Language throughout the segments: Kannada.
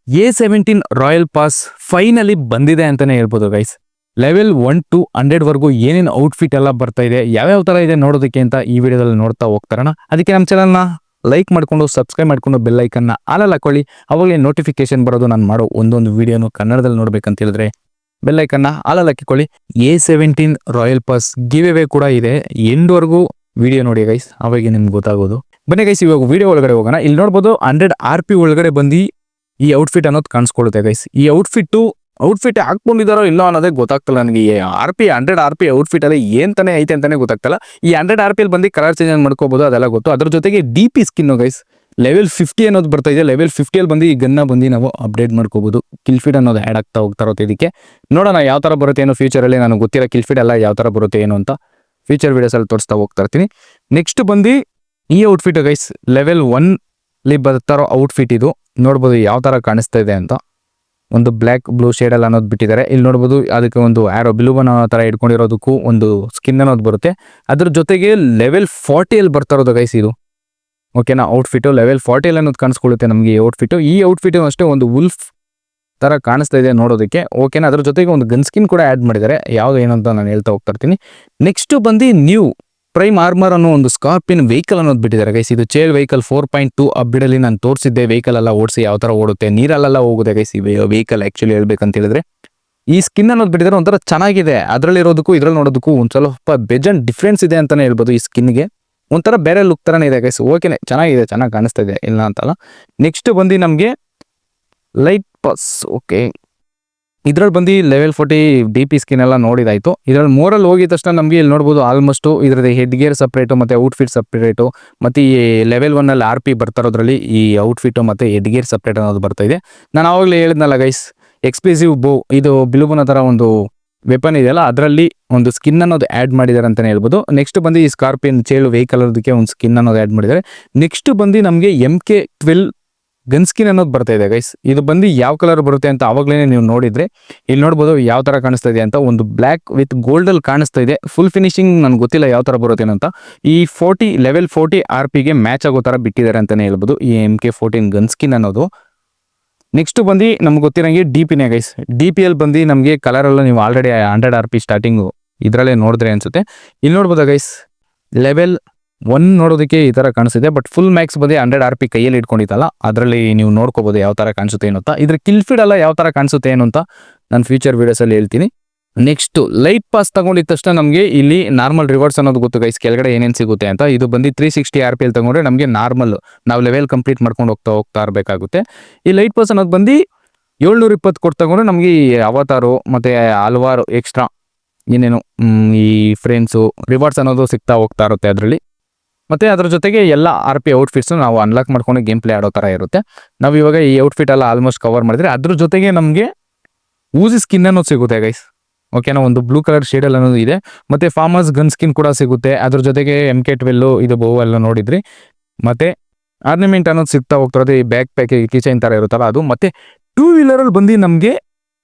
A17 ರಾಯಲ್ ಪಾಸ್ ಫೈನಲಿ ಬಂದಿದೆ ಅಂತಾನೆ ಹೇಳ್ಬೋದು ಗೈಸ್. ಲೆವೆಲ್ 1 to 100 ವರೆಗೂ ಏನೇನು ಔಟ್ಫಿಟ್ ಎಲ್ಲ ಬರ್ತಾ ಇದೆ, ಯಾವ್ಯಾವ ತರ ಇದೆ ನೋಡೋದಕ್ಕೆ ಅಂತ ಈ ವಿಡಿಯೋದಲ್ಲಿ ನೋಡ್ತಾ ಹೋಗ್ತಾರಣ. ಅದಕ್ಕೆ ನಮ್ಮ ಚಾನಲ್ನ ಲೈಕ್ ಮಾಡ್ಕೊಂಡು ಸಬ್ಸ್ಕ್ರೈಬ್ ಮಾಡ್ಕೊಂಡು ಬೆಲ್ ಐಕನ್ನ ಆಲಲ್ಲಿ ಹಾಕೊಳ್ಳಿ. ಅವಾಗಲೇ ನೋಟಿಫಿಕೇಶನ್ ಬರೋದು ನಾನು ಮಾಡೋ ಒಂದೊಂದು ವಿಡಿಯೋನು ಕನ್ನಡದಲ್ಲಿ ನೋಡ್ಬೇಕಂತ ಹೇಳಿದ್ರೆ ಬೆಲ್ ಐಕನ್ನ ಆಲಲ್ಲಿ ಹಾಕಿಕೊಳ್ಳಿ. A17 royal pass give away ಕೂಡ ಇದೆ. ಎಂಡ್ವರೆಗೂ ವಿಡಿಯೋ ನೋಡಿ ಗೈಸ್, ಅವಾಗ ನಿಮ್ಗೆ ಗೊತ್ತಾಗೋದು. ಬನ್ನಿ ಗೈಸ್, ಇವಾಗ ವಿಡಿಯೋ ಒಳಗಡೆ ಹೋಗೋಣ. ಇಲ್ಲಿ ನೋಡ್ಬೋದು 100 RP ಒಳಗಡೆ ಬಂದು ಈ ಔಟ್ಫಿಟ್ ಅನ್ನೋದು ಕಾಣಿಸ್ಕೊಳ್ಳುತ್ತೆ ಗೈಸ್. ಈ ಔಟ್ಫಿಟ್ ಹಾಕೊಂಡಿದಾರೋ ಇಲ್ಲ ಅನ್ನೋದೇ ಗೊತ್ತಾಗ್ತಲ್ಲ ನನಗೆ.100 RP ಔಟ್ಫಿಟ್ ಅಲ್ಲಿ ಏನ್ ತಾನೇ ಐತೆ ಅಂತಾನೆ ಗೊತ್ತಾಗ್ತಲ್ಲ. ಈ 100 RP ಅಲ್ಲಿ ಬಂದು ಕಲರ್ ಚೇಂಜ್ ಮಾಡ್ಕೋಬಹುದು, ಅದೆಲ್ಲ ಗೊತ್ತು. ಅದ್ರ ಜೊತೆಗೆ DP ಸ್ಕಿನ್ ಗೈಸ್ ಲೆವೆಲ್ 50 ಅನ್ನೋದು ಬರ್ತಾ ಇದೆ. ಲೆವೆಲ್ 50 ಅಲ್ಲಿ ಬಂದು ಈ ಗನ್ನ ಬಂದು ನಾವು ಅಪ್ಡೇಟ್ ಮಾಡ್ಕೋಬಹುದು. ಕಿಲ್ಫಿಟ್ ಅನ್ನೋದು ಆ್ಯಡ್ ಆಗ್ತಾ ಹೋಗ್ತಾ ಇರುತ್ತೆ. ಇದಕ್ಕೆ ನೋಡೋಣ ಯಾವ ತರ ಬರುತ್ತೆ ಏನೋ ಫ್ಯೂಚರ್ ಅಲ್ಲಿ. ನನಗೆ ಗೊತ್ತಿರೋ ಕಿಲ್ಫಿಟ್ ಎಲ್ಲ ಯಾವ ತರ ಬರುತ್ತೆ ಏನು ಅಂತ ಫ್ಯೂಚರ್ ವಿಡಿಯೋಸ್ ಅಲ್ಲಿ ತೋರಿಸ್ತಾ ಹೋಗ್ತಾ ಇರ್ತೀನಿ. ನೆಕ್ಸ್ಟ್ ಬಂದು ಈ ಔಟ್ಫಿಟ್ ಗೈಸ್ ಲೆವೆಲ್ 1 ಅಲ್ಲಿ ಬರ್ತಾರೋ ಔಟ್ಫಿಟ್. ಇದು ನೋಡ್ಬೋದು ಯಾವ ತರ ಕಾಣಿಸ್ತಾ ಇದೆ ಅಂತ. ಒಂದು ಬ್ಲ್ಯಾಕ್ ಬ್ಲೂ ಶೇಡ್ ಅಲ್ಲಿ ಅನ್ನೋದು ಬಿಟ್ಟಿದ್ದಾರೆ. ಇಲ್ಲಿ ನೋಡ್ಬೋದು ಅದಕ್ಕೆ ಒಂದು ಆರೋ ಬ್ಲೂ ಬಣ್ಣ ತರ ಇಟ್ಕೊಂಡಿರೋದಕ್ಕೂ ಒಂದು ಸ್ಕಿನ್ ಅನ್ನೋದು ಬರುತ್ತೆ. ಅದ್ರ ಜೊತೆಗೆ ಲೆವೆಲ್ 40 ಅಲ್ಲಿ ಬರ್ತಾ ಇರೋದು ಗೈಸ್ ಇದು. ಓಕೆನಾ, ಔಟ್ಫಿಟ್ ಲೆವೆಲ್ 40 ಅಲ್ಲಿ ಅನ್ನೋದು ಕಾಣಿಸ್ಕೊಳ್ಳುತ್ತೆ ನಮಗೆ ಈ ಔಟ್ಫಿಟ್ ಅಷ್ಟೇ ಒಂದು ವುಲ್ಫ್ ತರ ಕಾಣಿಸ್ತಾ ಇದೆ ನೋಡೋದಕ್ಕೆ. ಓಕೆನಾ, ಅದ್ರ ಜೊತೆಗೆ ಒಂದು ಗನ್ ಸ್ಕಿನ್ ಕೂಡ ಆ್ಯಡ್ ಮಾಡಿದ್ದಾರೆ. ಯಾವ್ದು ಏನಂತ ನಾನು ಹೇಳ್ತಾ ಹೋಗ್ತಾ ಇರ್ತೀನಿ. ನೆಕ್ಸ್ಟ್ ಬಂದು ನ್ಯೂ ಪ್ರೈಮ್ ಆರ್ಮರ್ ಅನ್ನೋ ಒಂದು ಸ್ಕಾರ್ಪಿಯನ್ ವೆಹಿಕಲ್ ಅನ್ನೋದು ಬಿಟ್ಟಿದ್ದಾರೆ ಗೈಸ್. ಇದು ಚೇಲ್ ವೆಹಿಕಲ್ 4.2 ಅಪ್ಡೇಟಲ್ಲಿ ನಾನು ತೋರಿಸಿದ್ದೆ. ವೆಹಿಕಲ್ ಎಲ್ಲ ಓಡಿಸಿ ಯಾವ ತರ ಓಡುತ್ತೆ, ನೀರಲ್ಲೆಲ್ಲ ಹೋಗುತ್ತೆ ಗೈಸ್ ಈ ವೆಹಿಕಲ್. ಆಕ್ಚುಲಿ ಹೇಳ್ಬೇಕಂತ ಹೇಳಿದ್ರೆ ಈ ಸ್ಕಿನ್ ಅನ್ನೋದು ಬಿಟ್ಟಿದ್ದಾರೆ, ಒಂಥರ ಚೆನ್ನಾಗಿದೆ. ಅದರಲ್ಲಿ ಇರೋದಕ್ಕೂ ಇದ್ರಲ್ಲಿ ನೋಡೋದಕ್ಕೂ ಒಂದು ಸ್ವಲ್ಪ ಬೆಜನ್ ಡಿಫ್ರೆನ್ಸ್ ಇದೆ ಅಂತಾನೆ ಹೇಳ್ಬೋದು. ಈ ಸ್ಕಿನ್ಗೆ ಒಂಥರ ಬೇರೆ ಲುಕ್ ತರನೇ ಇದೆ ಗೈಸ್. ಓಕೆನೆ, ಚೆನ್ನಾಗಿದೆ, ಚೆನ್ನಾಗಿ ಕಾಣಿಸ್ತಾ ಇದೆ, ಇಲ್ಲ ಅಂತಲ್ಲ. ನೆಕ್ಸ್ಟ್ ಬಂದು ನಮಗೆ ಲೈಟ್ ಪಾಸ್. ಓಕೆ, ಇದ್ರಲ್ಲಿ ಬಂದು ಲೆವೆಲ್ 40 DP ಸ್ಕಿನ್ ಎಲ್ಲ ನೋಡಿದಾಯ್ತು. ಇದ್ರಲ್ಲಿ ಮೋರಲ್ಲಿ ಹೋಗಿದ ತಕ್ಷಣ ನಮಗೆ ಇಲ್ಲಿ ನೋಡ್ಬೋದು ಆಲ್ಮೋಸ್ಟ್ ಇದ್ರದ್ದು ಹೆಡ್ ಗೇರ್ ಸಪ್ರೇಟು ಮತ್ತು ಔಟ್ಫಿಟ್ ಸಪ್ರೇಟು. ಮತ್ತು ಈ ಲೆವೆಲ್ 1 ಅಲ್ಲಿ RP ಬರ್ತಾ ಇರೋದ್ರಲ್ಲಿ ಈ ಔಟ್ಫಿಟ್ಟು ಮತ್ತು ಹೆಡ್ ಗೇರ್ ಸಪ್ರೇಟ್ ಅನ್ನೋದು ಬರ್ತಾ ಇದೆ. ನಾನು ಆವಾಗಲೇ ಹೇಳಿದ್ನಲ್ಲ ಗೈಸ್, ಎಕ್ಸ್ಪ್ಲೋಸಿವ್ ಬೋ ಇದು ಬಿಲುಬನ ಥರ ಒಂದು ವೆಪನ್ ಇದೆಯಲ್ಲ, ಅದರಲ್ಲಿ ಒಂದು ಸ್ಕಿನ್ ಅನ್ನೋದು ಆ್ಯಡ್ ಮಾಡಿದ್ದಾರೆ ಅಂತಲೇ ಹೇಳ್ಬೋದು. ನೆಕ್ಸ್ಟ್ ಬಂದು ಈ ಸ್ಕಾರ್ಪಿಯನ್ ಚೇಳು ವೆಹಿಕಲ್ ಅದಕ್ಕೆ ಒಂದು ಸ್ಕಿನ್ ಅನ್ನೋದು ಆ್ಯಡ್ ಮಾಡಿದ್ದಾರೆ. ನೆಕ್ಸ್ಟ್ ಬಂದು ನಮಗೆ MK12 ಗನ್ ಸ್ಕಿನ್ ಅನ್ನೋದು ಬರ್ತಾ ಇದೆ ಗೈಸ್. ಇದು ಬಂದು ಯಾವ ಕಲರ್ ಬರುತ್ತೆ ಅಂತ ಆವಾಗಲೇ ನೀವು ನೋಡಿದ್ರೆ ಇಲ್ಲಿ ನೋಡ್ಬೋದು ಯಾವ ತರ ಕಾಣಿಸ್ತಾ ಇದೆ ಅಂತ. ಒಂದು ಬ್ಲ್ಯಾಕ್ ವಿತ್ ಗೋಲ್ಡ್ ಅಲ್ಲಿ ಕಾಣಿಸ್ತಾ ಇದೆ. ಫುಲ್ ಫಿನಿಶಿಂಗ್ ನನ್ಗೆ ಗೊತ್ತಿಲ್ಲ ಯಾವ ತರ ಬರುತ್ತೆ ಅಂತ. ಈ ಲೆವೆಲ್ 40 RP ಗೆ ಮ್ಯಾಚ್ ಆಗೋ ತರ ಬಿಟ್ಟಿದ್ದಾರೆ ಅಂತಾನೆ ಹೇಳ್ಬೋದು ಈ MK14 ಗನ್ ಸ್ಕಿನ್ ಅನ್ನೋದು. ನೆಕ್ಸ್ಟ್ ಬಂದು ನಮ್ಗೆ ಗೊತ್ತಿರಂಗೆ DPನೇ ಗೈಸ್. DP ಅಲ್ಲಿ ಬಂದು ನಮಗೆ ಕಲರ್ ಎಲ್ಲ ನೀವು ಆಲ್ರೆಡಿ 100 RP ಸ್ಟಾರ್ಟಿಂಗು ಇದರಲ್ಲೇ ನೋಡಿದ್ರೆ ಅನ್ಸುತ್ತೆ. ಇಲ್ಲಿ ನೋಡ್ಬೋದಾ ಗೈಸ್, ಲೆವೆಲ್ 1 ನೋಡೋದಕ್ಕೆ ಈ ತರ ಕಾಣಿಸುತ್ತೆ. ಬಟ್ ಫುಲ್ ಮ್ಯಾಕ್ಸ್ ಬಂದು 100 RP ಕೈಯಲ್ಲಿ ಇಟ್ಕೊಂಡಿತ್ತಲ್ಲ, ಅದರಲ್ಲಿ ನೀವು ನೋಡ್ಕೋಬಹುದು ಯಾವ ತರ ಕಾಣಿಸುತ್ತೆ ಏನು ಅಂತ. ಇದ್ರ ಕಿಲ್ಫಿಡ್ ಎಲ್ಲ ಯಾವ ತರ ಕಾಣಿಸುತ್ತೆ ಏನು ಅಂತ ನಾನು ಫ್ಯೂಚರ್ ವಿಡಿಯೋಸ್ ಅಲ್ಲಿ ಹೇಳ್ತೀನಿ. ನೆಕ್ಸ್ಟ್ ಲೈಟ್ ಪಾಸ್ ತಗೊಂಡಿದ ತಕ್ಷಣ ನಮಗೆ ಇಲ್ಲಿ ನಾರ್ಮಲ್ ರಿವಾರ್ಡ್ಸ್ ಅನ್ನೋದು ಗೊತ್ತು ಗೈಸ್, ಕೆಳಗಡೆ ಏನೇನು ಸಿಗುತ್ತೆ ಅಂತ. ಇದು ಬಂದು 360 RP ಅಲ್ಲಿ ತಗೊಂಡ್ರೆ ನಮಗೆ ನಾರ್ಮಲ್ ನಾವು ಲೆವೆಲ್ ಕಂಪ್ಲೀಟ್ ಮಾಡ್ಕೊಂಡು ಹೋಗ್ತಾ ಇರಬೇಕಾಗುತ್ತೆ. ಈ ಲೈಟ್ ಪಾಸ್ ಅನ್ನೋದು ಬಂದು 720 ಕೊಟ್ಟು ತಗೊಂಡ್ರೆ ನಮಗೆ ಅವತಾರು ಮತ್ತೆ ಹಲವಾರು ಎಕ್ಸ್ಟ್ರಾ ಏನೇನು ಈ ಫ್ರೇಮ್ಸು ರಿವಾರ್ಡ್ಸ್ ಅನ್ನೋದು ಸಿಗ್ತಾ ಹೋಗ್ತಾ ಇರುತ್ತೆ ಅದರಲ್ಲಿ. ಮತ್ತೆ ಅದ್ರ ಜೊತೆಗೆ ಎಲ್ಲ RP ಔಟ್ಫಿಟ್ಸ್ ನಾವು ಅನ್ಲಾಕ್ ಮಾಡ್ಕೊಂಡು ಗೇಮ್ ಪ್ಲೇ ಆಡೋ ತರ ಇರುತ್ತೆ. ನಾವು ಇವಾಗ ಈ ಔಟ್ಫಿಟ್ ಎಲ್ಲ ಆಲ್ಮೋಸ್ಟ್ ಕವರ್ ಮಾಡಿದ್ರೆ ಅದ್ರ ಜೊತೆಗೆ ನಮಗೆ ಊಸಿ ಸ್ಕಿನ್ ಅನ್ನೋದು ಸಿಗುತ್ತೆ ಗೈಸ್. ಓಕೆನಾ, ಒಂದು ಬ್ಲೂ ಕಲರ್ ಶೇಡ್ ಅಲ್ಲಿ ಅನ್ನೋದು ಇದೆ. ಮತ್ತೆ ಫಾರ್ಮರ್ಸ್ ಗನ್ ಸ್ಕಿನ್ ಕೂಡ ಸಿಗುತ್ತೆ. ಅದ್ರ ಜೊತೆಗೆ MK12 ಇದು ಬಹು ಎಲ್ಲ ನೋಡಿದ್ರಿ. ಮತ್ತೆ ಆರ್ನಮೆಂಟ್ ಅನ್ನೋದು ಸಿಗ್ತಾ ಹೋಗ್ತಿರೋದು. ಈ ಬ್ಯಾಕ್ ಪ್ಯಾಕ್ ಕಿಚನ್ ತರ ಇರುತ್ತಲ್ಲ ಅದು. ಮತ್ತೆ 2 ವೀಲರ್ ಅಲ್ಲಿ ಬಂದು ನಮಗೆ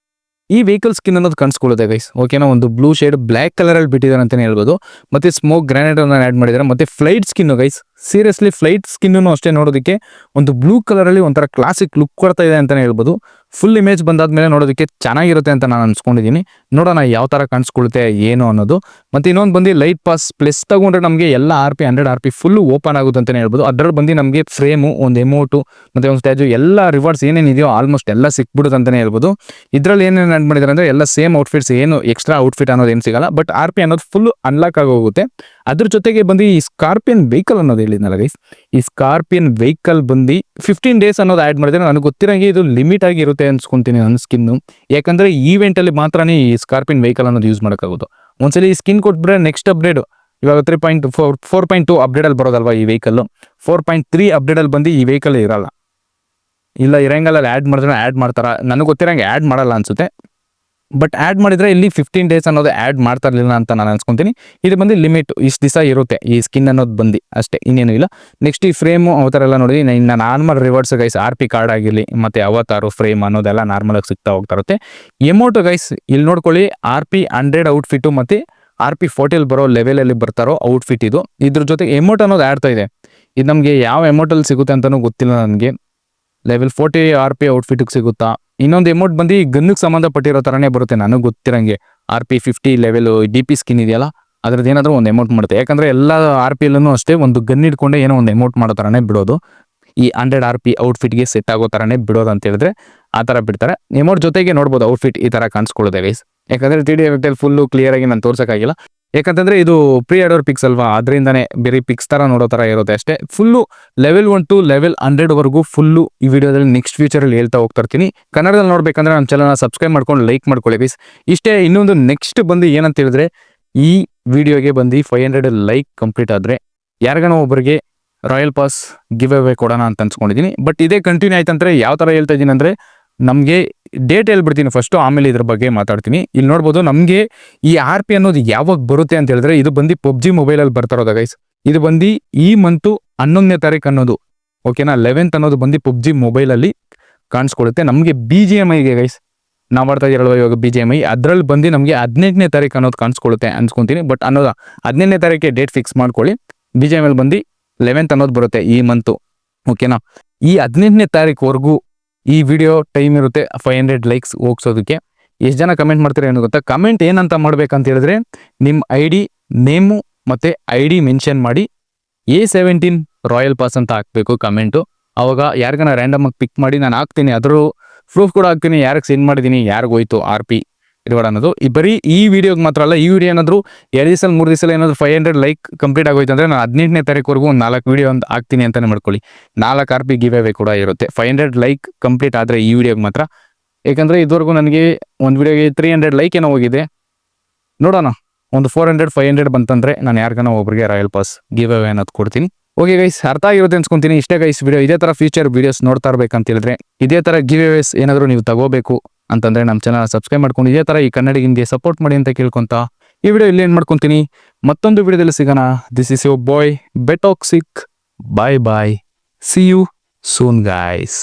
ಈ ವೆಹಿಕಲ್ ಸ್ಕಿನ್ ಅನ್ನೋದು ಕಾಣಿಸ್ಕೊಳ್ಳುತ್ತೆ ಗೈಸ್. ಓಕೆನಾ, ಒಂದು ಬ್ಲೂ ಶೇಡ್ ಬ್ಲ್ಯಾಕ್ ಕಲರ್ ಅಲ್ಲಿ ಬಿಟ್ಟಿದ್ದಾರೆ ಅಂತಾನೆ ಹೇಳ್ಬೋದು. ಮತ್ತೆ ಸ್ಮೋಕ್ ಗ್ರಾನೇಡ್ ಅನ್ನ ಆ್ಯಡ್ ಮಾಡಿದ್ದಾರೆ. ಮತ್ತೆ flight skin guys, seriously flight skin ಅಷ್ಟೇ ನೋಡೋದಕ್ಕೆ ಒಂದು ಬ್ಲೂ ಕಲರ್ ಅಲ್ಲಿ ಒಂಥರ ಕ್ಲಾಸಿಕ್ ಲುಕ್ ಕೊಡ್ತಾ ಇದೆ ಅಂತಾನೆ ಹೇಳ್ಬೋದು. ಫುಲ್ ಇಮೇಜ್ ಬಂದಾದ್ಮೇಲೆ ನೋಡೋದಕ್ಕೆ ಚೆನ್ನಾಗಿರುತ್ತೆ ಅಂತ ನಾನು ಅನ್ಸ್ಕೊಂಡಿದ್ದೀನಿ. ನೋಡೋಣ ಯಾವ ತರ ಕಾಣಿಸ್ಕೊಳ್ಳುತ್ತೆ ಏನು ಅನ್ನೋದು. ಮತ್ತೆ ಇನ್ನೊಂದು ಬಂದು ಲೈಟ್ ಪಾಸ್ ಪ್ಲಸ್ ತಗೊಂಡ್ರೆ ನಮಗೆ ಎಲ್ಲ 100 RP ಫುಲ್ ಓಪನ್ ಆಗುತ್ತೆ ಅಂತಾನೆ ಹೇಳ್ಬೋದು. ಅದರಲ್ಲಿ ಬಂದು ನಮಗೆ ಫ್ರೇಮು, ಒಂದು ಎಮೋಟು ಮತ್ತೆ ಒಂದು ಸ್ಟ್ಯಾಚು ಎಲ್ಲ ರಿವಾರ್ಡ್ಸ್ ಏನೇನಿದೆಯೋ ಆಲ್ಮೋಸ್ಟ್ ಎಲ್ಲ ಸಿಕ್ಬಿಡುತ್ತೆ ಅಂತಾನೆ ಹೇಳ್ಬೋದು. ಇದರಲ್ಲಿ ಏನೇನು ಆ್ಯಡ್ ಮಾಡಿದ್ದಾರೆ ಅಂದ್ರೆ ಎಲ್ಲ ಸೇಮ್ ಔಟ್ಫಿಟ್ಸ್, ಏನು ಎಕ್ಸ್ಟ್ರಾ ಔಟ್ಫಿಟ್ ಅನ್ನೋದು ಏನು ಸಿಗಲ್ಲ. ಬಟ್ RP ಅನ್ನೋದು ಫುಲ್ ಅನ್ಲಾಕ್ ಆಗಿ ಹೋಗುತ್ತೆ. ಅದ್ರ ಜೊತೆಗೆ ಬಂದು ಈ ಸ್ಕಾರ್ಪಿಯನ್ ವೆಹಿಕಲ್ ಅನ್ನೋದು ಹೇಳಿದ್ನಲ್ಲ ಗೈಸ್, ಈ ಸ್ಕಾರ್ಪಿಯನ್ ವೆಹಿಕಲ್ ಬಂದು 15 ಡೇಸ್ ಅನ್ನೋದು ಆ್ಯಡ್ ಮಾಡಿದ್ರೆ ನನಗೆ ಗೊತ್ತಿರಂಗೆ ಇದು ಲಿಮಿಟ್ ಆಗಿ ಇರುತ್ತೆ ಅನ್ಸ್ಕೊಂತೀನಿ ನನ್ನ ಸ್ಕಿನ್ನು. ಯಾಕಂದ್ರೆ ಈವೆಂಟ್ ಅಲ್ಲಿ ಮಾತ್ರನೇ ಈ ಸ್ಕಾರ್ಪಿಯನ್ ವೆಹಿಕಲ್ ಅನ್ನೋದು ಯೂಸ್ ಮಾಡೋಕ್ಕಾಗೋದು. ಒಂದ್ಸಲಿ ಈ ಸ್ಕಿನ್ ಕೊಟ್ಬಿಟ್ರೆ ನೆಕ್ಸ್ಟ್ ಅಪ್ಡೇಟ್ ಇವಾಗ 4.2 ಅಪ್ಡೇಟ್ ಅಲ್ಲಿ ಬರೋದಲ್ವಾ ಈ ವೆಹಿಕಲ್. 4.3 ಅಪ್ಡೇಟ್ ಅಲ್ಲಿ ಬಂದು ಈ ವೆಹಿಕಲ್ ಇರಲ್ಲ. ಇಲ್ಲ ಇರಂಗಲ್ಲ, ಆ್ಯಡ್ ಮಾಡಿದ್ರೆ ಆ್ಯಡ್ ಮಾಡ್ತಾರ, ನನಗೆ ಗೊತ್ತಿರಂಗೆ ಆ್ಯಡ್ ಮಾಡಲ್ಲ ಅನ್ಸುತ್ತೆ. ಬಟ್ ಆ್ಯಡ್ ಮಾಡಿದ್ರೆ ಇಲ್ಲಿ 15 ಡೇಸ್ ಅನ್ನೋದು ಆ್ಯಡ್ ಮಾಡ್ತಾ ಇರಲಿಲ್ಲ ಅಂತ ನಾನು ಅನ್ಸ್ಕೊಂತೀನಿ. ಇದು ಬಂದು ಲಿಮಿಟ್ ಇಷ್ಟು ದಿವಸ ಇರುತ್ತೆ ಈ ಸ್ಕಿನ್ ಅನ್ನೋದು ಬಂದು, ಅಷ್ಟೇ, ಇನ್ನೇನು ಇಲ್ಲ. ನೆಕ್ಸ್ಟ್ ಈ ಫ್ರೇಮು ಅವತಾರ ಎಲ್ಲ ನೋಡಿ, ಇನ್ನು normal rewards guys, RP card ಆಗಿರಲಿ ಮತ್ತೆ ಅವತಾರು ಫ್ರೇಮ್ ಅನ್ನೋದೆಲ್ಲ ನಾರ್ಮಲ್ ಆಗಿ ಸಿಗ್ತಾ ಹೋಗ್ತಾ ಇರುತ್ತೆ. ಎಮೋಟು ಗೈಸ್ ಇಲ್ಲಿ ನೋಡ್ಕೊಳ್ಳಿ, RP 100 ಔಟ್ಫಿಟ್ಟು ಮತ್ತೆ RP 40 ಬರೋ ಲೆವೆಲಲ್ಲಿ ಬರ್ತಾರೋ ಔಟ್ಫಿಟ್ ಇದು. ಇದ್ರ ಜೊತೆಗೆ ಎಮೋಟ್ ಅನ್ನೋದು ಆಡ್ತಾ ಇದೆ. ಇದು ನಮಗೆ ಯಾವ ಎಮೋಟಲ್ಲಿ ಸಿಗುತ್ತೆ ಅಂತಲೂ ಗೊತ್ತಿಲ್ಲ ನನಗೆ. ಲೆವೆಲ್ 40 RP ಔಟ್ಫಿಟ್ಗೆ ಸಿಗುತ್ತಾ. ಇನ್ನೊಂದು ಎಮೌಂಟ್ ಬಂದು ಗನ್ನಿಗೆ ಸಂಬಂಧಪಟ್ಟಿರೋ ಥರನೇ ಬರುತ್ತೆ, ನನಗೆ ಗೊತ್ತಿರಂಗೆ. RP 50 ಲೆವೆಲ್ DP ಸ್ಕಿನ್ ಇದೆಯಲ್ಲ, ಅದ್ರದ್ದು ಏನಾದರೂ ಒಂದು ಅಮೌಂಟ್ ಮಾಡುತ್ತೆ. ಯಾಕಂದರೆ ಎಲ್ಲ RP ಅಲ್ಲೂ ಅಷ್ಟೇ ಒಂದು ಗನ್ ಇಟ್ಕೊಂಡೆ ಏನೋ ಒಂದು ಅಮೌಂಟ್ ಮಾಡೋ ಥರನೇ ಬಿಡೋದು. ಈ 100 RP ಔಟ್ಫಿಟ್ಗೆ ಸೆಟ್ ಆಗೋ ಥರನೇ ಬಿಡೋದು ಅಂತ ಹೇಳಿದ್ರೆ ಆ ಥರ ಬಿಡ್ತಾರೆ. ಅಮೌಂಟ್ ಜೊತೆಗೆ ನೋಡ್ಬೋದು ಔಟ್ಫಿಟ್ ಈ ಥರ ಕಾಣಿಸ್ಕೊಳ್ಳುತ್ತೆ ಗೈಸ್. ಯಾಕಂದರೆ 3D ಎಫೆಕ್ಟಲ್ಲಿ ಫುಲ್ಲು ಕ್ಲಿಯರಾಗಿ ನಾನು ತೋರ್ಸೋಕ್ಕಾಗಿಲ್ಲ, ಯಾಕಂತಂದರೆ ಇದು ಪ್ರೀ ಆರ್ಡರ್ ಪಿಕ್ಸ್ ಅಲ್ವಾ, ಅದರಿಂದನೇ ಬೇರೆ ಪಿಕ್ಸ್ ಥರ ನೋಡೋ ಥರ ಇರುತ್ತೆ ಅಷ್ಟೇ. Full level 1 to level 100 full ಈ ವಿಡಿಯೋದಲ್ಲಿ ನೆಕ್ಸ್ಟ್ ಫ್ಯೂಚರಲ್ಲಿ ಹೇಳ್ತಾ ಹೋಗ್ತಾ ಇರ್ತೀನಿ. ಕನ್ನಡದಲ್ಲಿ ನೋಡ್ಬೇಕಂದ್ರೆ ನಮ್ಮ ಚಾನಲ್ನ ಸಬ್ಸ್ಕ್ರೈಬ್ ಮಾಡ್ಕೊಂಡು ಲೈಕ್ ಮಾಡ್ಕೊಳ್ಳಿ ಗೈಸ್. ಇಷ್ಟೇ. ಇನ್ನೊಂದು ನೆಕ್ಸ್ಟ್ ಬಂದು ಏನಂತ ಹೇಳಿದ್ರೆ, ಈ ವಿಡಿಯೋಗೆ ಬಂದು 500 ಲೈಕ್ ಕಂಪ್ಲೀಟ್ ಆದರೆ ಯಾರಿಗಾನ ಒಬ್ಬರಿಗೆ ರಾಯಲ್ ಪಾಸ್ ಗಿವ್ ಅವೇ ಕೊಡೋಣ ಅಂತ ಅನ್ಸ್ಕೊಂಡಿದ್ದೀನಿ. ಬಟ್ ಇದೇ ಕಂಟಿನ್ಯೂ ಆಯ್ತಂದ್ರೆ ಯಾವ ಥರ ಹೇಳ್ತಾ ಇದ್ದೀನಿ ಅಂದರೆ, ನಮಗೆ ಡೇಟ್ ಹೇಳ್ಬಿಡ್ತೀನಿ ಫಸ್ಟು, ಆಮೇಲೆ ಇದ್ರ ಬಗ್ಗೆ ಮಾತಾಡ್ತೀನಿ. ಇಲ್ಲಿ ನೋಡ್ಬೋದು ನಮಗೆ ಈ RP ಅನ್ನೋದು ಯಾವಾಗ ಬರುತ್ತೆ ಅಂತ ಹೇಳಿದ್ರೆ, ಇದು ಬಂದು PUBG ಮೊಬೈಲಲ್ಲಿ ಬರ್ತಾರೋದ ಗೈಸ್. ಇದು ಬಂದು ಈ ಮಂತು 11ನೇ ತಾರೀಕು ಅನ್ನೋದು, ಓಕೆನಾ, 11th ಅನ್ನೋದು ಬಂದು PUBG ಮೊಬೈಲಲ್ಲಿ ಕಾಣಿಸ್ಕೊಳ್ಳುತ್ತೆ. ನಮಗೆ BGMIಗೆ ಗೈಸ್, ನಾವು ಮಾಡ್ತಾ ಇದ್ದೀರಲ್ವ ಇವಾಗ BGMI, ಅದರಲ್ಲಿ ಬಂದು ನಮಗೆ 18ನೇ ತಾರೀಕು ಅನ್ನೋದು ಕಾಣಿಸ್ಕೊಳ್ಳುತ್ತೆ ಅನ್ಸ್ಕೊತೀನಿ. ಬಟ್ ಅನ್ನೋದು 18ನೇ ತಾರೀಕಿಗೆ ಡೇಟ್ ಫಿಕ್ಸ್ ಮಾಡ್ಕೊಳ್ಳಿ. BGMI ಬಂದು 11th ಅನ್ನೋದು ಬರುತ್ತೆ ಈ ಮಂತು, ಓಕೆನಾ. ಈ 18ನೇ ತಾರೀಕುವರೆಗೂ ಈ ವಿಡಿಯೋ ಟೈಮ್ ಇರುತ್ತೆ 500 ಲೈಕ್ಸ್ ಹೋಗ್ಸೋದಕ್ಕೆ. ಎಷ್ಟು ಜನ ಕಮೆಂಟ್ ಮಾಡ್ತಾರೆ ಏನು ಗೊತ್ತಾ? ಕಮೆಂಟ್ ಏನಂತ ಮಾಡ್ಬೇಕಂತ ಹೇಳಿದ್ರೆ, ನಿಮ್ಮ ID ನೇಮು ಮತ್ತು ID ಮೆನ್ಷನ್ ಮಾಡಿ A17 ರಾಯಲ್ ಪಾಸ್ ಅಂತ ಹಾಕಬೇಕು ಕಮೆಂಟು. ಅವಾಗ ಯಾರಿಗಾನ ರ್ಯಾಂಡಮ್ ಆಗಿ ಪಿಕ್ ಮಾಡಿ ನಾನು ಹಾಕ್ತೀನಿ, ಅದ್ರ ಪ್ರೂಫ್ ಕೂಡ ಹಾಕ್ತೀನಿ, ಯಾರಿಗೆ ಸೆಂಡ್ ಮಾಡಿದ್ದೀನಿ, ಯಾರಿಗೆ ಹೋಯ್ತು RP ರಿವಾರ್ಡ್ ಅನ್ನೋದು. ಬರೀ ಈ ವಿಡಿಯೋಗೆ ಮಾತ್ರ ಅಲ್ಲ, ಈ ವಿಡಿಯೋ ಏನಾದರೂ 2 ದಿವಸ 3 ದಿವಸ ಏನಾದರೂ 500 ಲೈಕ್ ಕಂಪ್ಲೀಟ್ ಆಗೋಯ್ತು ಅಂದರೆ, ನಾನು 18ನೇ ತಾರೀಕುವರೆಗೂ ಒಂದು 4 ವಿಡಿಯೋ ಅಂತ ಹಾಕ್ತೀನಿ ಅಂತಲೇ ಮಾಡ್ಕೊಳ್ಳಿ. 4 RP ಗಿವ್ ಅವೇ ಕೂಡ ಇರುತ್ತೆ 500 ಲೈಕ್ ಕಂಪ್ಲೀಟ್ ಆದರೆ ಈ ವಿಡಿಯೋಗೆ ಮಾತ್ರ. ಯಾಕಂದರೆ ಇದುವರೆಗೂ ನನಗೆ ಒಂದು ವಿಡಿಯೋಗೆ 300 ಲೈಕ್ ಏನೋ ಹೋಗಿದೆ. ನೋಡೋಣ, ಒಂದು 400-500 ಬಂತಂದರೆ ನಾನು ಯಾರಿಗಾನ ಒಬ್ಬರಿಗೆ ರಾಯಲ್ ಪಾಸ್ ಗಿವ್ ಅವೇ ಅನ್ನೋದು ಕೊಡ್ತೀನಿ. ಓಕೆ ಗೈಸ್, ಅರ್ಥ ಆಗಿರುತ್ತೆ ಅನ್ಸ್ಕೊತೀನಿ. ಇಷ್ಟೇ ಗೈಸ್ ವಿಡಿಯೋ. ಇದೇ ಥರ ಫ್ಯೂಚರ್ ವೀಡಿಯೋಸ್ ನೋಡ್ತಾ ಇರಬೇಕಂತ ಹೇಳಿದ್ರೆ, ಇದೇ ಥರ ಗಿವ್ ಅವೇಸ್ ಏನಾದರೂ ನೀವು ತಗೋಬೇಕು ಅಂತಂದರೆ ನಮ್ಮ ಚಾನಲ್ ಸಬ್ಸ್ಕ್ರೈಬ್ ಮಾಡ್ಕೊಂಡು ಇದೇ ಥರ ಈ ಕನ್ನಡಿಗನಿಗೆ ಸಪೋರ್ಟ್ ಮಾಡಿ ಅಂತ ಕೇಳ್ಕೊಂತ ಈ ವಿಡಿಯೋ ಇಲ್ಲಿ ಏನು ಮಾಡ್ಕೊತೀನಿ. ಮತ್ತೊಂದು ವಿಡಿಯೋದಲ್ಲಿ ಸಿಗೋಣ. This is your boy be toxic. Bye bye. See you soon guys.